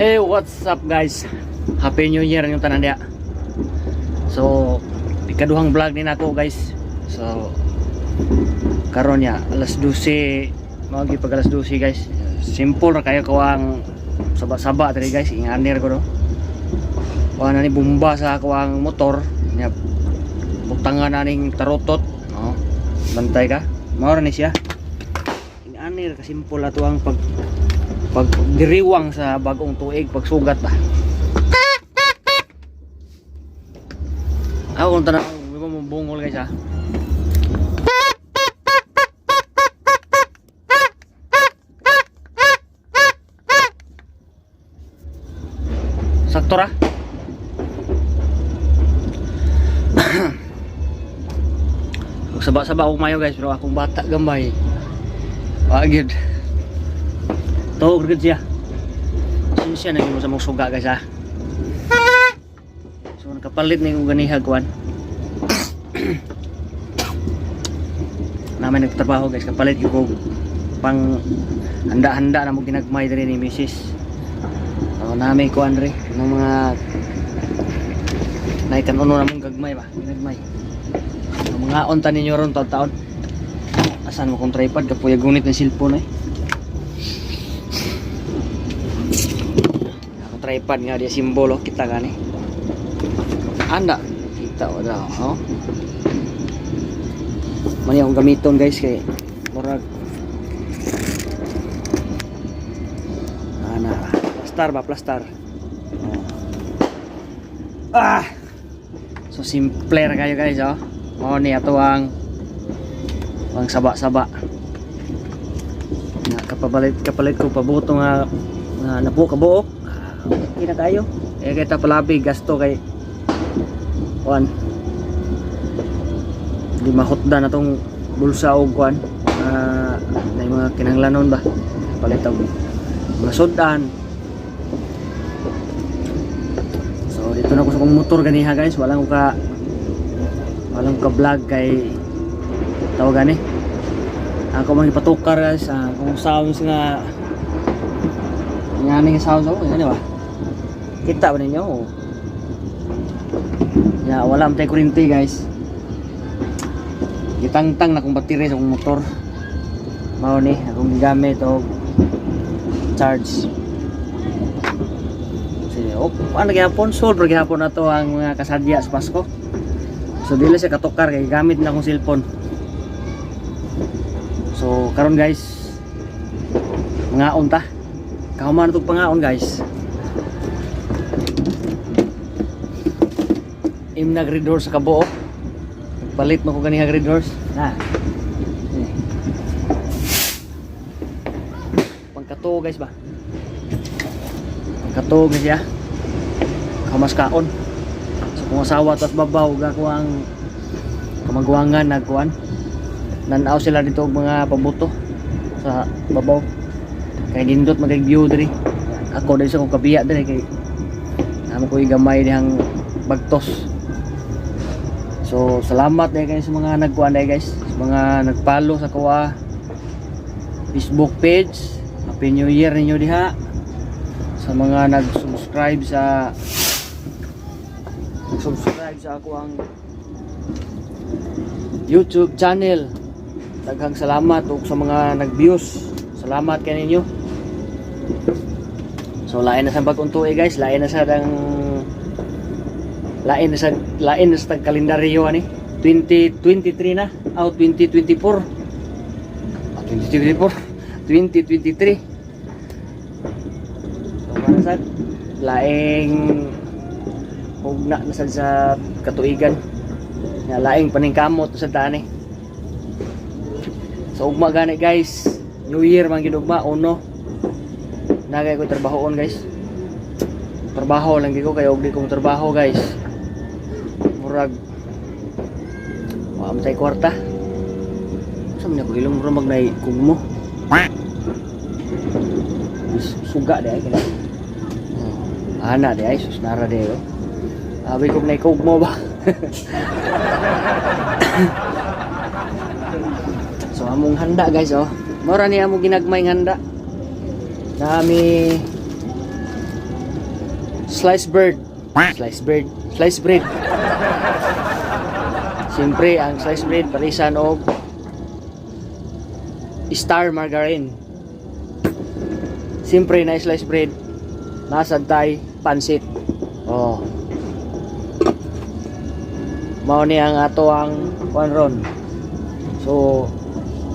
Hey, what's up guys? Happy New Year yung tanan dia. So, ikaduhang vlog din ako guys. So, karon ya alas 12, magi pag alas 12 guys. Simple ra kayo kawang saba-saba tadi guys, inganir ko do. Wala ni bomba sa kawang motor, nya butangan naning tarutot, no. Bantay ka. Mao ra ni siya. Inganir ka simple ato ang pag diriwang sa bagong tuig pagsugat ba. Ako kung tanang mo bungol guys ha. Sakto ra. Saba-saba ako mayo guys, pero akong bata gambay. Wagid. Tawag rin siya. Siya naging mo sa mong suga guys ha. So nakapalit na yung ganihag kuan. Naman nagtrabaho guys, kapalit yung pang handa-handa na mo ginagmay din ni Mrs. So namin kuan rin ng mga naikan uno na mong gagmay ba, ginagmay. So, mga onta ninyo ron taon-taon. Asan mo kong tripod, kapuya gunit ng cellphone eh. Tripod nga dia simbolo kita kan eh. Anda kita wala oh. Mani akong gamiton guys kay murag ana plastar oh. So simpler kayo guys oh. Mao ni ato ang saba-saba na kapalit ko pabuto nga napo kabuok. Okay na kayo. Kita palabi gasto kay kuan. Di mahutda na tong bulsa og kuan. Na mga kinahanglanon ba. Palit og mga sudan. So dito na ko sa kong motor ganiha guys, walang ka vlog kay tawagan eh. Ako man ipatukar guys, kung sounds nga nga sounds ako, ano ba? Kita ba ninyo? Ya, wala man tayo kurinti guys. Gitangtang na kong battery sa akong motor. Mao ni akong gamit o charge. Sige, paano gyapon? Solve gyapon na to ang mga kasadya sa Pasko. So dili siya katukar kay gamit na akong cellphone. So karon guys, mangaon ta. Kahuman itong pangaon guys. Nag red horse sa kabuo. Palit mo ko ganiha red horse. Na. Pangkato guys ba. Pangkato guys ya. Kamas kaon. So kung asawa tas babaw gako ang kamagwangan nagkuan. Nanaw sila dito og mga pabuto sa babaw. Kay dindot magag-view diri. Ako diri sa kong kabiya diri kay amo ko igamay dihang bagtos. So salamat dahil kayo sa mga nagkuhan dahil guys, sa mga nagfollow sa kuha Facebook page. Happy New Year ninyo diha. Sa mga nag-subscribe sa ako ang YouTube channel. Daghang salamat ug sa mga nag-views. Salamat kay ninyo. So lain na sa bagong tuig guys, lain na sa kalendaryo ani 2023 na 2024 2023 so para laing hugna na sa katuigan na laing paningkamot sa daan eh. So ugma gani guys, New Year man gid ugma uno nagay ko trabahoon guys, trabaho lang gid ko kay og di kong trabaho guys. Murag wa tay kwarta. Sa man ko ilong murag nay kugmo. Suga de ay kala. Ana de ay sus nara de yo. Abi ko nay kugmo ba. So among handa guys oh. Mora ni among ginagmay handa. Nami Sliced bread. Sliced bread. Sliced bread. Siyempre, ang sliced bread parisan og star margarine. Siyempre na sliced bread nasad tay pansit. Oh. Mao ni ang ato ang kuan ron. So,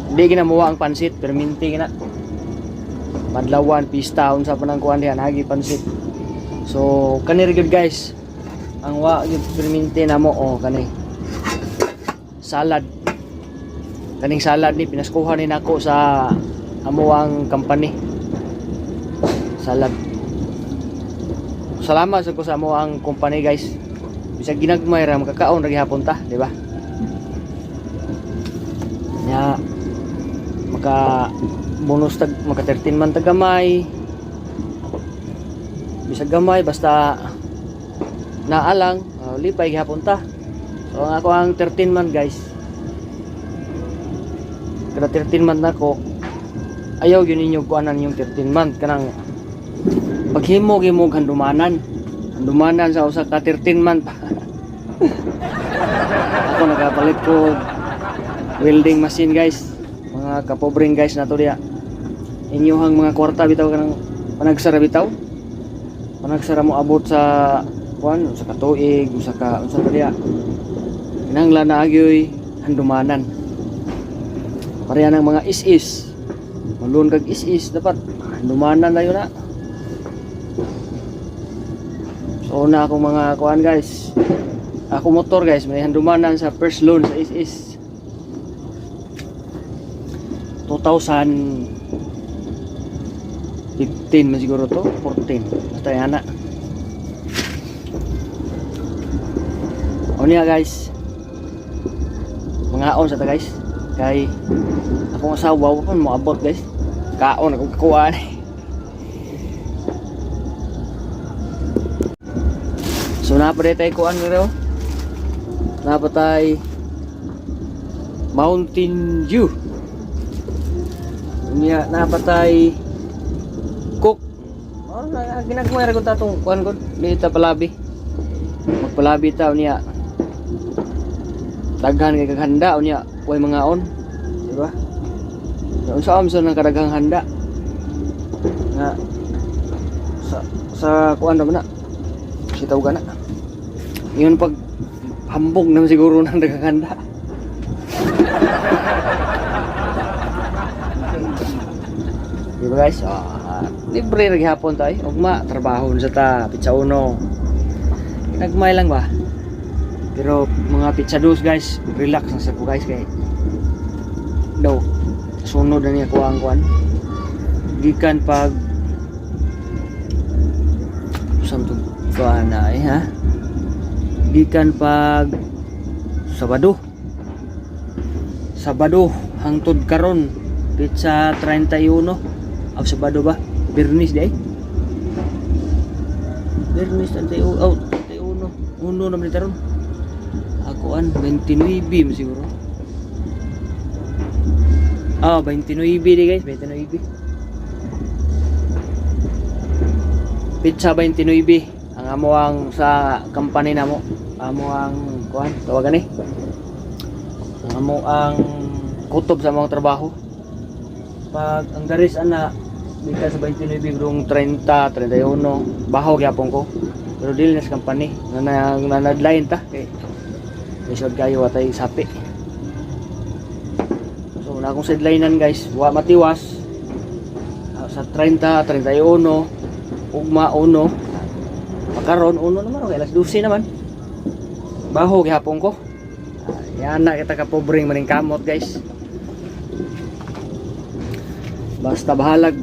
hindi ginamuwa ang pansit, perminti gina. Madlawan, pista, unsa pa nang kuan diha nagi pansit. So, kani rin good guys. Ang wa gyud perminti namo oh kani. Salad. Kaning salad ni pinaskuhan ni nako sa amuang company. Salad. Salamat sa ko sa amuang company guys. Bisag ginagmay ra makakaon ra gihapon ta, di ba? Nya maka bonus tag maka 13 man tagamay. Bisag gamay basta naalang lipay gihapon ta. So ang ako ang 13 man guys. Kada 13 month na ko ayaw yun ninyo kuanan yung 13 month kanang paghimog-himog handumanan sa usa ka 13 month. Ako nagapalit ko welding machine guys, mga kapobreng guys nato diya. Inyuhang mga kwarta bitaw kanang panagsara bitaw, panagsara mo abot sa kuan sa katuig usa ka unsa pa diya kinahanglan na agyoy handumanan. Pareha ng mga is-is. Malun kag is-is dapat handumanan na yun na. So na akong mga kuan guys. Ako motor guys, may handumanan sa first loan sa is-is. 2015 man siguro to, 14. Basta yan na. O niya guys. Mga on sa ta guys. Kay akong asawa ko mo abot guys. Kaon akong kakuha ni. So napaday tayo kuan niro. Napatay Mountain Dew. Niya napatay Cook. Oh, ginagmay ra gud tatong kuan gud dito palabi. Magpalabi ta niya. Daghan kay kaghanda niya. Way mga on, di ba? Unsa amson ng kadaghang handa? Na sa kuan na sitaw gana. Iyon pag hambog naman siguro ng daghang handa. Di ba guys? Libre ra gihapon tayo. Ugma trabaho sa ta pizza uno. Nagmay lang ba? Pero mga pizza dos guys, relax na sa ko guys kay daw sunod na niya ko ang kuan gikan pag samtong kuan na ha gikan pag Sabado hangtod karon pizza 31 ang Sabado ba Birnis day Birnis 31 oh 31 uno na man karon akuan 29 siguro. 29 di guys, 29. Pizza 29 ang amo ang sa company namo. Amo ang kuan, tawagan ni. Ang amo ang kutob sa mga trabaho. Pag ang garis ana bika sa 29 grong 30, 31 bahaw gyapon ko. Pero dili na sa company na deadline ta kay isod kayo watay sapi. So na akong sidelinean guys, wa matiwas sa 30, 31 ugma uno makaron uno naman okay, alas 12 naman baho gihapon ko. Yan na kita kapobreng maning kamot guys. Basta bahalag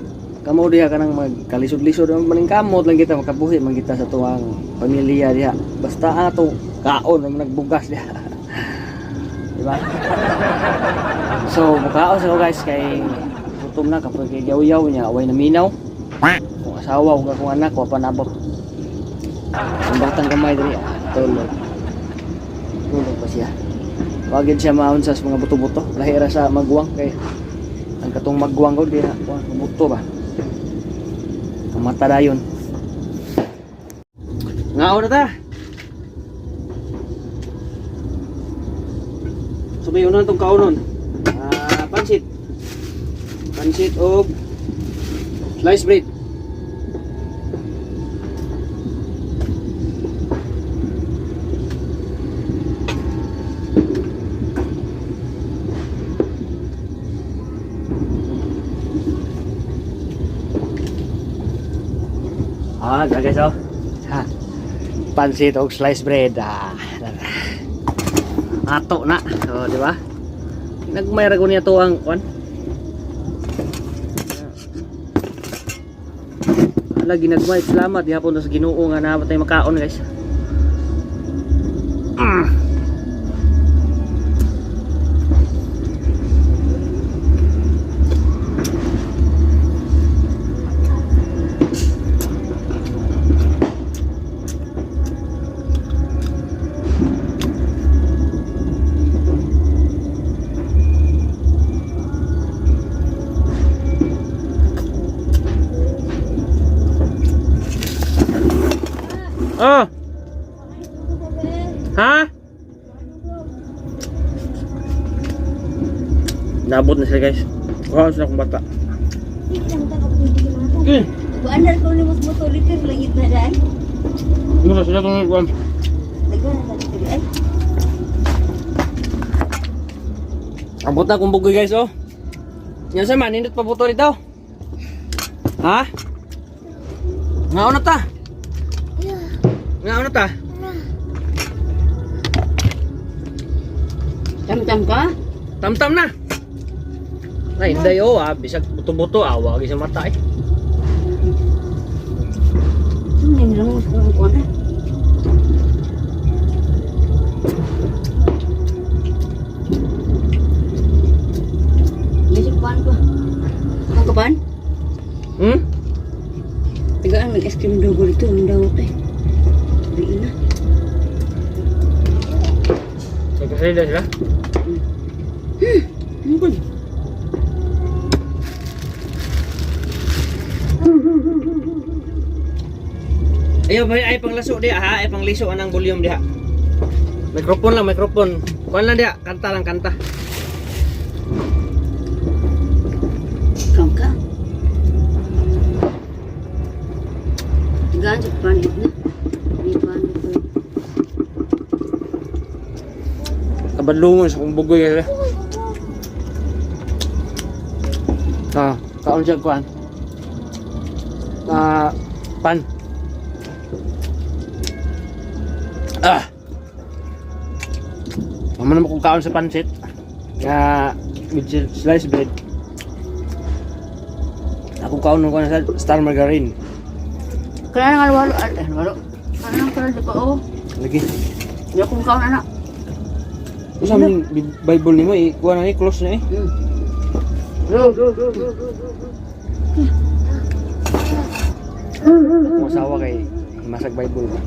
kamo diha kanang magkalisod-lisod maning kamot lang kita makabuhi man kita sa tuwang pamilya diha. Basta ato kaon naman nagbugas diha. Diba? So mukaon sa ko guys kay gutom na kapag yaw-yaw niya away na minaw. Kung asawa ug akong anak wa pa nabot. Ang batang gamay diri tulog. Tulog pa siya. Wagid siya maun sa mga buto-buto. Lahira sa magwang kay ang katong magwang ko diha buto ba. Ang mata dayon. Ngaon na ta. Sabayon na itong kaunon. Pansit. Pansit o sliced bread. Guys, oh. Ha. Pansit o sliced bread. Ato na. So, di ba? Nagmayra ko niya to ang kwan. Lagi nagmay salamat gihapon sa Ginoo nga namatay makaon, guys. Oh. Ha? Nabot na sila, guys. Kuhaan sila akong bata. Buandar ko ni mas motor lagi na dai. Ano na sila itong kuhaan? Dagan na dito ay. Abot na kong bugoy, guys, oh. Yan sa man, nindot pa buto dito. Ha? Ngaon na ta. Ngaon na ta. Tam-tam ka? Tam-tam na. Ay, hindi, oh, bisag buto-buto, wagi sa mata, eh. Hindi lang mo ko na. Bisig pan ko. Ang kapan? Tigaan mag-ice cream dogo dito, ang dawot eh. Riin na. Nagkasali na sila? Ano ba? Ayaw ba ay panglaso diha ha, ay pangliso anang volume diha. Microphone lang, microphone. Kuan lang diha, kanta lang kanta. Kangka. Tigaan sa panit na. Di panit ko. Kabadlungon sa kong bugoy nila. Kaon siya kuan. Pan. Mama naman kung kaon sa pansit. With sliced bread. Ako kaon ko na sa star margarine. Kaya nga walo. Ano nang pala ko oh. Lagi. Di akong kaon anak. Kung sa aming Bible ni mo, kuha na close na eh. Kung asawa kay masag Bible ba?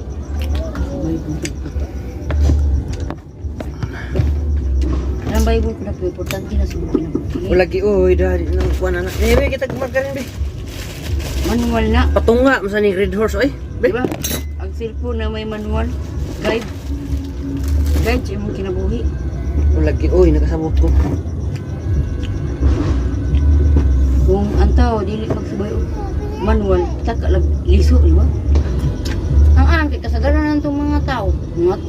Ang Bible ko na po, importante na subukin na bukti. Lagi, oy, dahil nang kuha na. Nebe, kita margarine, be. Manual na. Patunga, masa ni Red Horse, oy. Be. Diba? Ang cellphone na may manual. Guide. Guide, siya mong kinabuhi. Lagi, oy, nakasabot ko. Kung ang tao, dili magsabay o manual, taka lang liso, di ba? Ang angkit, kasagaran ng mga tao.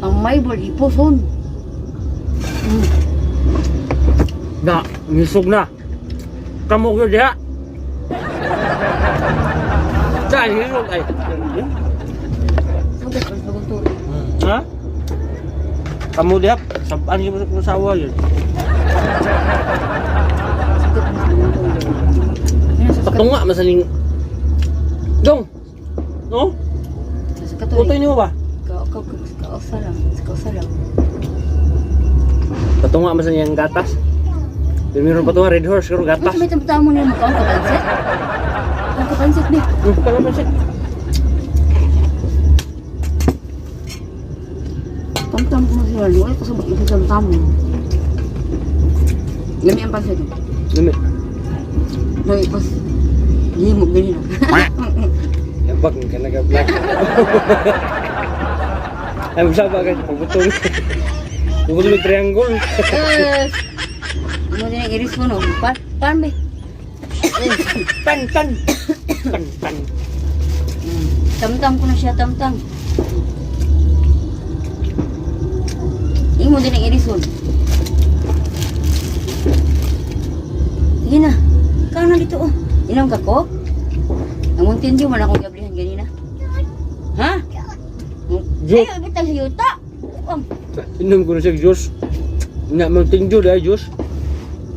Ang Bible, iposon. Na, nisog na. Kamog yun diha. Saan, nisog ay. Sagot, sagot to. Ha? Kamog diha, sabaan yung masawa yun. Sagot, sagot to. Patunga, masaling. Dong! No? Tutoy niyo ba? Kausa lang. Patunga, masaling gatas. Meron patunga, Red Horse, pero gatas. Mas may tampata mo na yung mukha, kapansit? Ang kapansit, be. Kalapansit. Tam-tam mo siya, no? Ay, kasabot mo siya tam-tam mo. Lami ang pansit. Lami. Lami, pas. Gihimog ganyan. Yabag, ka nag-vlog. Ay, magsaba guys, pagputol. Pagputol yung triangle. Mo din ang iris mo no. Pan be. Tan. Tamtam ko na siya, tamtam. Imo din ang iris mo. Sige na. Ikaw na dito oh. Inom ka ko? Nanguntin man akong gablihan ganina. Ha? Diyos. Ay, bitang hayuta. Inom ko na siya, Diyos. Nga, mountain dew dahil, Diyos.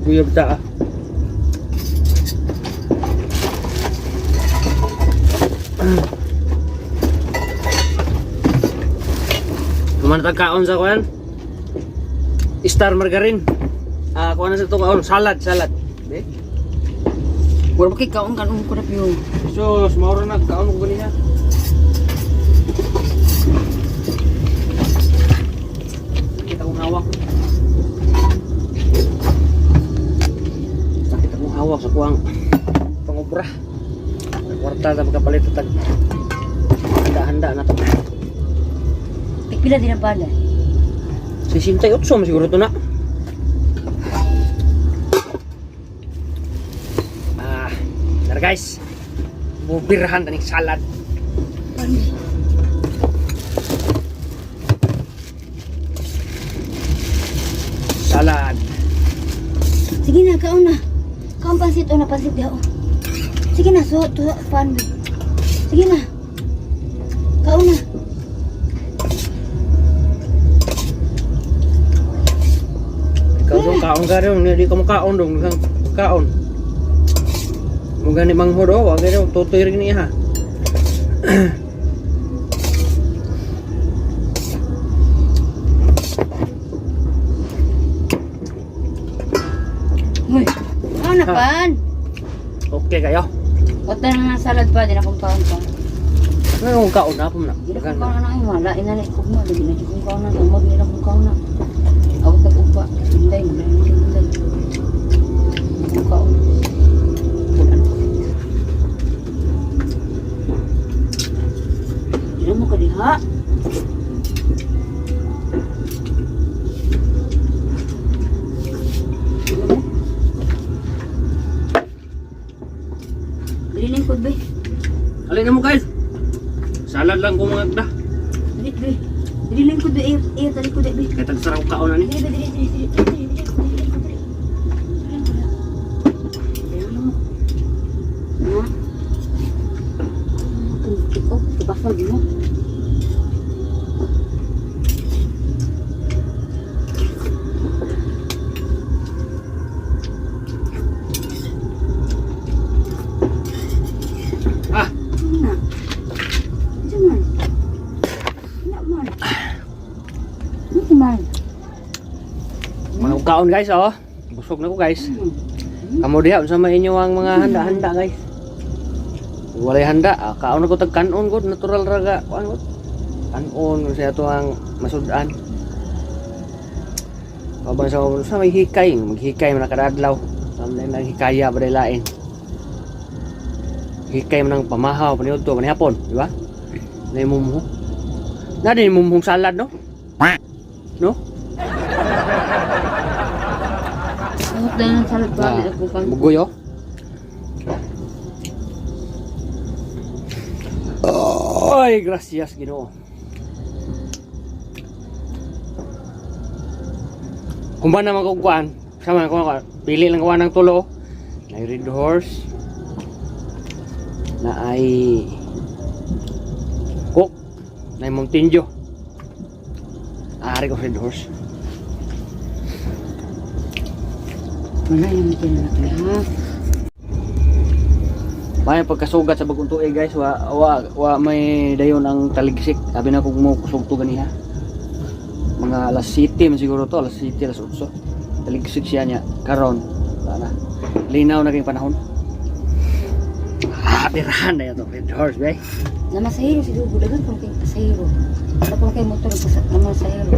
Kuya bata, ah. Kumana tagkaon sa kuan? Star margarine. Kuan na sa itong kaon, salad. Be? Wala ba kay kaon kanon ko na piyo. Sus, mauro na kaon ko ganina. Kita kong hawak. Sakit akong hawak sa kuwang pangobra. Kwarta na magkapalit tag handa na to. Pila din ang pala. 68 siguro to na. Tara guys. Bubirahan taning salad. Salad. Sige na, kaon na. Kaon pansit o na pansit daw. Sige na, so to pan. Sige na. Kaon na. Ikaw dong kaon ka rin, hindi ka makaon dong, kaon. Mo gani manghodo, wag gani tutoy rin niya ha. Hoy, kaon na pan. Okay kayo. Wata na nga salad pa, din akong kaon pa. Ano kung kaon na po na? Hindi akong kaon na ay wala. Inanay ko mo, hindi na akong kaon na. Tumod nila akong kaon na. Awat na upa. Hinday, hinday. Akong kaon. Hindi mo ka diha. Dililing ko, be. Alin na mo guys. Salad lang kung mga da. Dili, be. Dililing ko, be. Tali ko, be. Kaya tagsarang kaon na ni. Dili, be. Dili. Oh, kebasal mo. Ah, Mana? Cuman. Nak man. Ni man. mga kaon guys oh. Busog na ko guys. Kamu diha sa inyo ang mga handa-handa guys. Walay handa, kaon ako tag kanon ko natural raga kuan ko. Kanon sa ato ang masudan. Kabang sa may hikay, maghikay man kadadlaw. Samay naghikaya ba lain. Hikay man ang pamahaw paniud to manihapon, di ba? Nay mumho. Na din mumhong salad no? No? Ang dahil ng salad pa, di ako pang... Bugoy oh. Ay, gracias Ginoo. Kung ba naman kung kuan, sama ko pili lang kuan ng tulo. Na Red Horse. Na ay Cook. Na Mountain Dew. Ari ko Red Horse. Wala yung medyo na ha. May pagkasugat sa bagong tuig guys, wa may dayon ang taligsik. Sabi na kung mo kusog to ganiha. Mga alas 7 man siguro to, alas 7, alas 8. Taligsik siya niya karon. Wala na. Linaw na kayong panahon. Birahan na ito, Red Horse, bay. Na masahiro siguro, budagan kung kayo masahiro. Wala kung kayo motor na masahiro.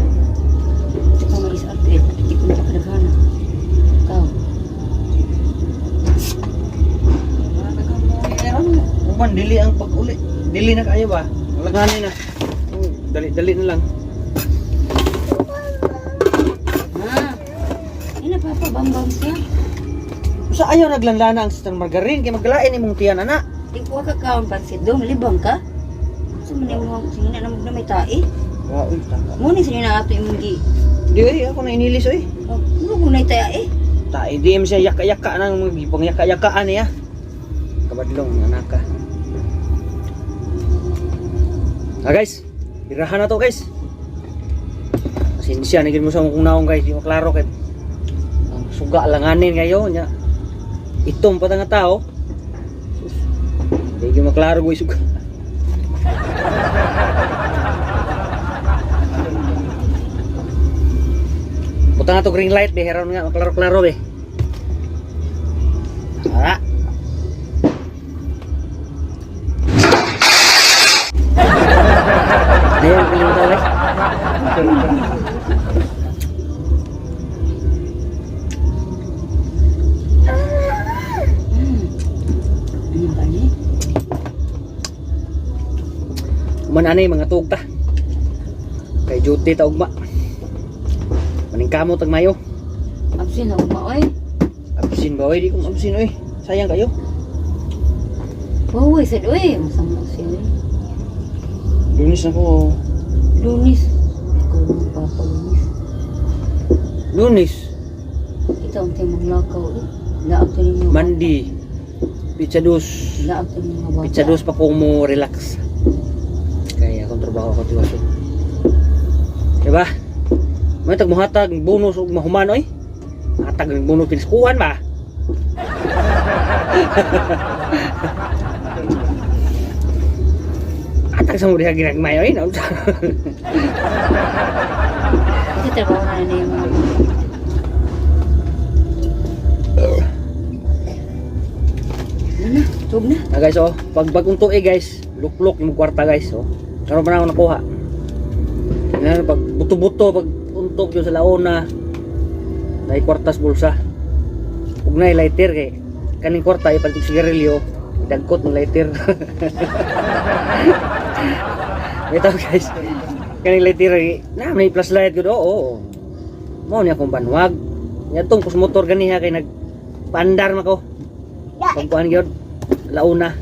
Ito kung may isa update, hindi ko na kadagana. Ikaw. Uman, dili ang pag-uli. Dili na kayo ba? Lagani na. Dali-dali na lang. Bambam siya. Sa ayaw naglanlana ang Sister Margarine kay maglain imong tiyan ana. Di ko ka kaon pansit dong, libang ka. Sa man mo sina na may tae. Wa uy taka. Mo ni sina ato imong gi. Di oy ako na inilis oy. Ano mo nay tae? Ta di mo siya yaka-yaka nang gipang yaka-yakaan niya. Kabadlong anak ka. Guys, birahan na to guys. Kasi hindi siya naging mo sa kung naong guys, di mo klaro kay ang suga langanin kayo nya. Itom pa nga tao. Hindi mo klaro guys suga. Puta na to green light be, heron nga klaro-klaro be. Ah. Ayan, kalimutan guys. Ano ba ni? Mananay mga tugta. Kay duty ta ugma. Maning kamot ang mayo. Absin na uma oy. Absin ba oy, di ko absin oy. Sayang kayo. Uy, sad oy, masama siya. Lunis na ko. Lunis. Ikaw ang papa Lunis. Lunis. Kita ang tayo maglakaw eh. Laag to ninyo. Mandi. Pizza dos. Laag to ninyo mga bata. Pizza dos pa ko mo relax. Kaya akong trabaho ko tiwaso. Diba? May tagmuhatag bonus ug mahuman oy. Hatag ng bonus piniskuhan ba? Atag sa mo diha ginagmay oy. Kasi trabaho na na yung mga Ano na? Tug na. Ah guys, oh, pag bagong tuig guys, luklok yung kwarta guys, oh. Karon pa na ako nakuha. Yan pag buto-buto, pag untok yung sa laona, dai kwartas bulsa. Ug nay lighter kay kaning kwarta ipalit og sigarilyo, dagkot ng lighter. Ito guys, kaning lighter na may flashlight gud oo. Mao ni akong banwag. Yatong kus motor ganiha kay nagpaandar mako. Pagkuhan gyud launa.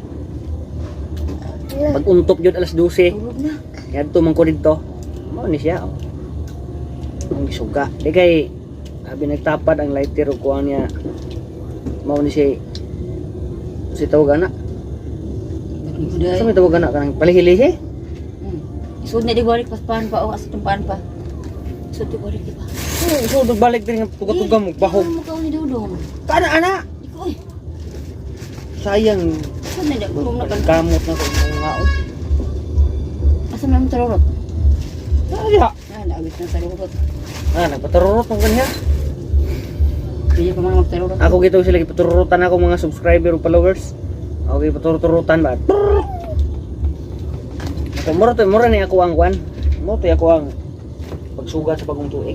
Pag untok gyud alas 12. Tulog na. Yadto man ko didto. Mao ni siya. Oh. Ang gisuga. Di kay abi nagtapad ang lighter ug kuha niya. Mao ni siya si tawag ana. Sa may tawag ana kanang palihili Isud na di balik paspahan pa o asa tumpaan pa. Isud di balik di pa. So balik din nga tuga-tuga mo bahog. Ano mo ka ni Dudong? Kana ana. Ikaw eh. Sayang Isud na di gulong na kan. kamot na ko nga. Asa man mo tarurot?Aya. Naabit na tarurot. Nagpatururot ng kanya. Kaya pa man magtarurot. Ako gito sila gipatururutan ako mga subscriber ug followers. Ako gipatururutan ba. So, mura ni ako ang kwan. Mura to ako ang pagsugat sa bagong tuig.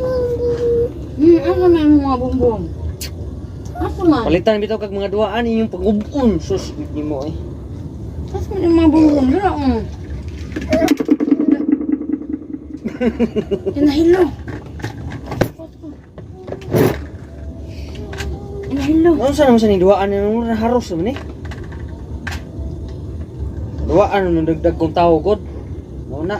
Ano na yung mga bumbong? Asa man? Palitan bitaw kag mga duaan inyong pag-ubon. Sus, nimo eh. Asa man yung mga bumbong? Dala ko. Inahilo. Inahilo. Ano sa naman sa ni duaan nang haros naman eh. Duaan nang dagdag kong tao god. Mao na.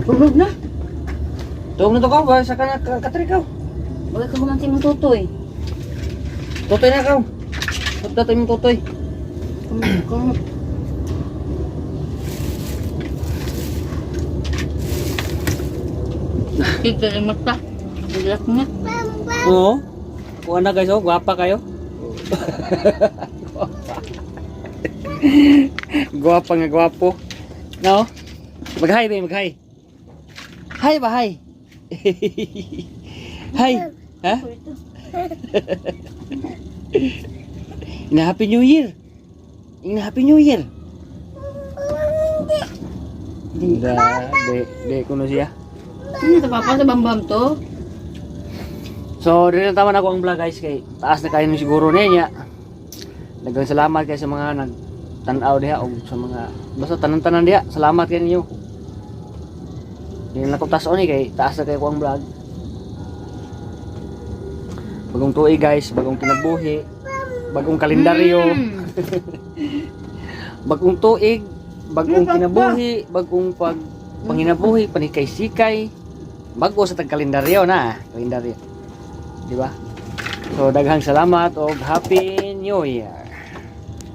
Tulog na. Tuog na to ka ba sa kana katrikaw. Huwag ka kumanti mong tutoy. Totoy na ka. Totoy mo totoy. Kung Kita yung mata. Bilak na. Oo. Kuha na guys, oh, gwapa kayo. Gwapa nga gwapo. No? Mag-hi ba, mag-hi. Hi ba, hi. Hi. Ha? Ina Happy New Year. Ina Happy New Year. De kuno siya. Ano ito papa sa bambam to? So, rin taman ako ang vlog guys kay taas na kayo siguro niya. Daghang salamat kay sa mga tanaw diha og sa mga basta tanan-tanan diha. Salamat kay ninyo. Di na ko taas ni kay taas na kay ko ang vlog. Bagong tuig guys, bagong kinabuhi, bagong kalendaryo, bagong tuig, bagong kinabuhi, bagong panginabuhi, panikay-sikay, bago sa tag-kalendaryo na, kalendaryo. Di ba? So daghang salamat og Happy New Year.